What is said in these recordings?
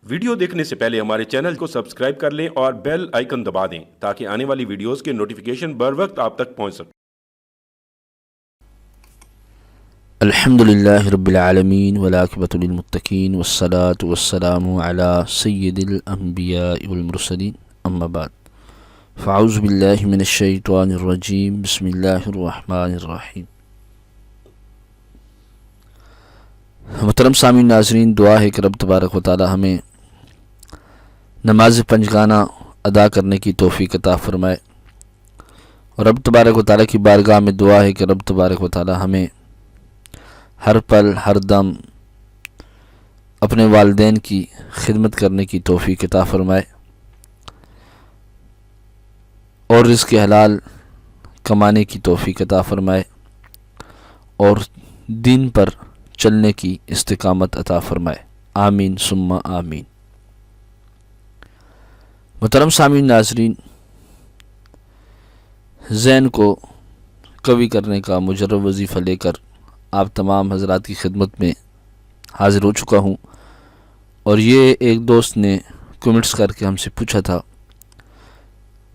Video دیکھنے سے پہلے ہمارے چینل کو سبسکرائب کر لیں اور بیل آئیکن دبا دیں تاکہ آنے والی ویڈیوز کے نوٹیفیکیشن بر وقت آپ تک پہنچ سکیں۔ الحمد للہ رب العالمین والعاقبۃ للمتقین والصلاة والسلام علی سید الانبیاء والمرسلین اما بعد فاعوذ باللہ من الشیطان الرجیم بسم اللہ الرحمن الرحیم۔ محترم سامعین ناظرین، دعا ہے کہ رب تبارک و تعالی ہمیں نماز پنجگانہ ادا کرنے کی توفیق عطا فرمائے، اور رب تبارک و تعالی کی بارگاہ میں دعا ہے کہ رب تبارک و تعالی ہمیں ہر پل ہر دم اپنے والدین کی خدمت کرنے کی توفیق عطا فرمائے اور رزق حلال کمانے کی توفیق عطا فرمائے اور دین پر چلنے کی استقامت عطا فرمائے، آمین ثم آمین۔ محترم سامعین ناظرین، ذہن کو قوی کرنے کا مجرب وظیفہ لے کر آپ تمام حضرات کی خدمت میں حاضر ہو چکا ہوں، اور یہ ایک دوست نے کمنٹس کر کے ہم سے پوچھا تھا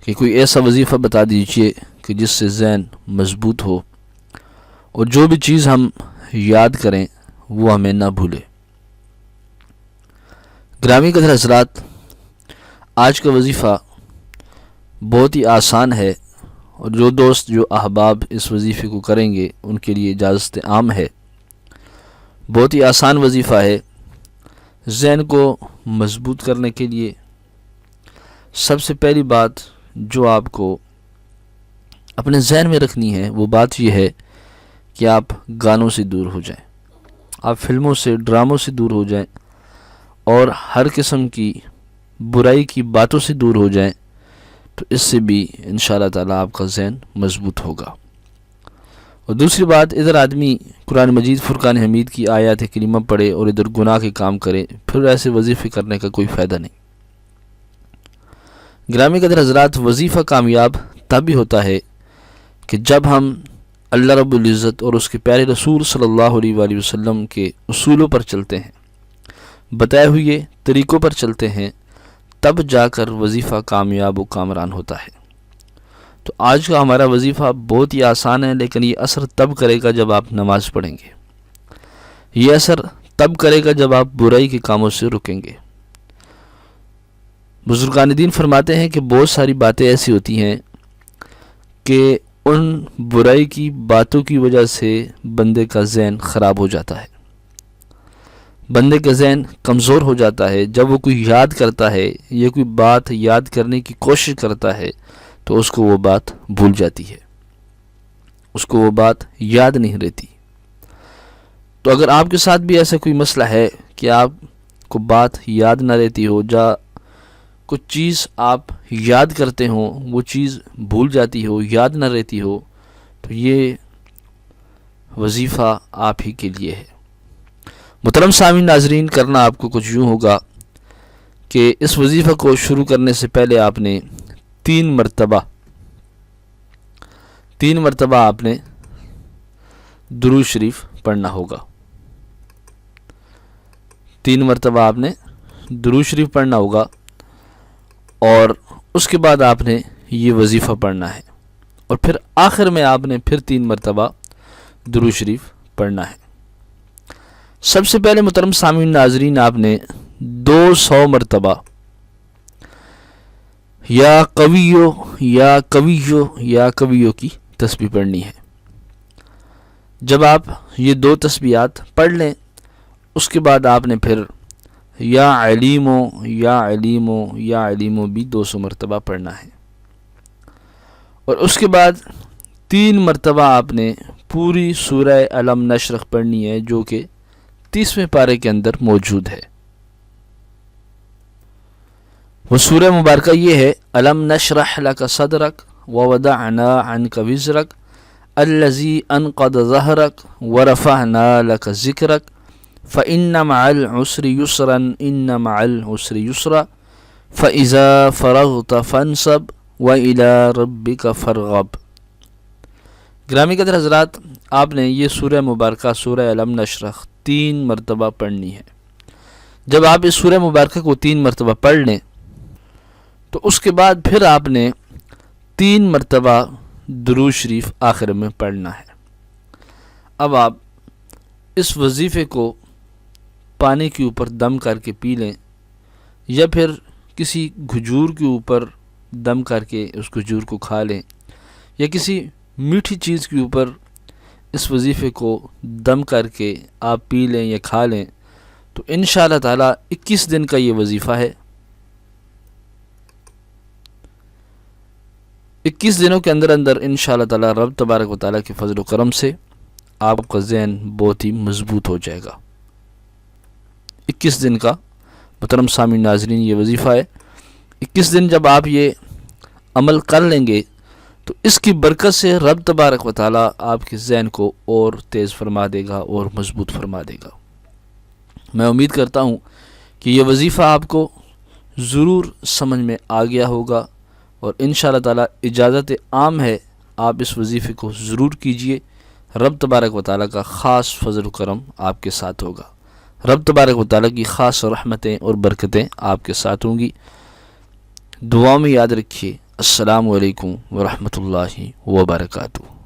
کہ کوئی ایسا وظیفہ بتا دیجئے کہ جس سے ذہن مضبوط ہو اور جو بھی چیز ہم یاد کریں وہ ہمیں نہ بھولے۔ گرامی قدر حضرات، آج کا وظیفہ بہت ہی آسان ہے، اور جو دوست جو احباب اس وظیفے کو کریں گے ان کے لیے اجازت عام ہے۔ بہت ہی آسان وظیفہ ہے۔ ذہن کو مضبوط کرنے کے لیے سب سے پہلی بات جو آپ کو اپنے ذہن میں رکھنی ہے وہ بات یہ ہے کہ آپ گانوں سے دور ہو جائیں، آپ فلموں سے ڈراموں سے دور ہو جائیں اور ہر قسم کی برائی کی باتوں سے دور ہو جائیں، تو اس سے بھی انشاءاللہ تعالی آپ کا ذہن مضبوط ہوگا۔ اور دوسری بات، ادھر آدمی قرآن مجید فرقان حمید کی آیات کریمہ پڑھے اور ادھر گناہ کے کام کرے، پھر ایسے وظیفے کرنے کا کوئی فائدہ نہیں۔ گرامی قدر حضرات، وظیفہ کامیاب تب بھی ہوتا ہے کہ جب ہم اللہ رب العزت اور اس کے پیارے رسول صلی اللہ علیہ وآلہ وسلم کے اصولوں پر چلتے ہیں، بتائے ہوئے طریقوں پر چلتے ہیں، تب جا کر وظیفہ کامیاب و کامران ہوتا ہے۔ تو آج کا ہمارا وظیفہ بہت ہی آسان ہے، لیکن یہ اثر تب کرے گا جب آپ نماز پڑھیں گے، یہ اثر تب کرے گا جب آپ برائی کے کاموں سے رکیں گے۔ بزرگان دین فرماتے ہیں کہ بہت ساری باتیں ایسی ہوتی ہیں کہ ان برائی کی باتوں کی وجہ سے بندے کا ذہن خراب ہو جاتا ہے، بندے کا ذہن کمزور ہو جاتا ہے۔ جب وہ کوئی یاد کرتا ہے یا کوئی بات یاد کرنے کی کوشش کرتا ہے تو اس کو وہ بات بھول جاتی ہے، اس کو وہ بات یاد نہیں رہتی۔ تو اگر آپ کے ساتھ بھی ایسا کوئی مسئلہ ہے کہ آپ کو بات یاد نہ رہتی ہو، یا کچھ چیز آپ یاد کرتے ہوں وہ چیز بھول جاتی ہو، یاد نہ رہتی ہو، تو یہ وظیفہ آپ ہی کے لیے ہے۔ محترم سامعین ناظرین، کرنا آپ کو کچھ یوں ہوگا کہ اس وظیفہ کو شروع کرنے سے پہلے آپ نے تین مرتبہ آپ نے درود شریف پڑھنا ہوگا، تین مرتبہ آپ نے درود شریف پڑھنا ہوگا، اور اس کے بعد آپ نے یہ وظیفہ پڑھنا ہے، اور پھر آخر میں آپ نے پھر 3 مرتبہ درود شریف پڑھنا ہے۔ سب سے پہلے محترم سامعین ناظرین، آپ نے 200 مرتبہ یا قویو یا قویو یا قویو کی تسبیح پڑھنی ہے۔ جب آپ یہ 2 تسبیحات پڑھ لیں، اس کے بعد آپ نے پھر یا علیمو یا علیمو یا علیمو بھی 200 مرتبہ پڑھنا ہے، اور اس کے بعد 3 مرتبہ آپ نے پوری سورہ الم نشرح پڑھنی ہے، جو کہ 30ویں پارے کے اندر موجود ہے۔ وہ سورہ مبارکہ یہ ہے، الم نشرح لک صدرک ووضعنا عنک وزرک الذی انقض ظہرک ورفعنا لک ذکرک فإن مع العسر یسرا ان مع العسر یسرا فإذا فرغت فانصب وإلی ربک فارغب۔ گرامی قدر حضرات، آپ نے یہ سورہ مبارکہ سورہ الم نشرح 3 مرتبہ پڑھنی ہے۔ جب آپ اس سورہ مبارکہ کو 3 مرتبہ پڑھ لیں تو اس کے بعد پھر آپ نے 3 مرتبہ درود شریف آخر میں پڑھنا ہے۔ اب آپ اس وظیفے کو پانی کے اوپر دم کر کے پی لیں، یا پھر کسی کھجور کے اوپر دم کر کے اس کھجور کو کھا لیں، یا کسی میٹھی چیز کے اوپر اس وظیفے کو دم کر کے آپ پی لیں یا کھا لیں، تو انشاءاللہ تعالیٰ 21 دن کا یہ وظیفہ ہے۔ 21 دنوں کے اندر اندر انشاءاللہ تعالیٰ رب تبارک و تعالیٰ کے فضل و کرم سے آپ کا ذہن بہت ہی مضبوط ہو جائے گا۔ 21 دن کا محترم سامعین ناظرین یہ وظیفہ ہے۔ 21 دن جب آپ یہ عمل کر لیں گے تو اس کی برکت سے رب تبارک و تعالیٰ آپ کے ذہن کو اور تیز فرما دے گا اور مضبوط فرما دے گا۔ میں امید کرتا ہوں کہ یہ وظیفہ آپ کو ضرور سمجھ میں آ گیا ہوگا، اور انشاءاللہ تعالیٰ اجازت عام ہے، آپ اس وظیفے کو ضرور کیجئے۔ رب تبارک و تعالیٰ کا خاص فضل و کرم آپ کے ساتھ ہوگا، رب تبارک و تعالیٰ کی خاص رحمتیں اور برکتیں آپ کے ساتھ ہوں گی۔ دعا میں یاد رکھیے۔ السلام علیکم ورحمۃ اللہ وبرکاتہ۔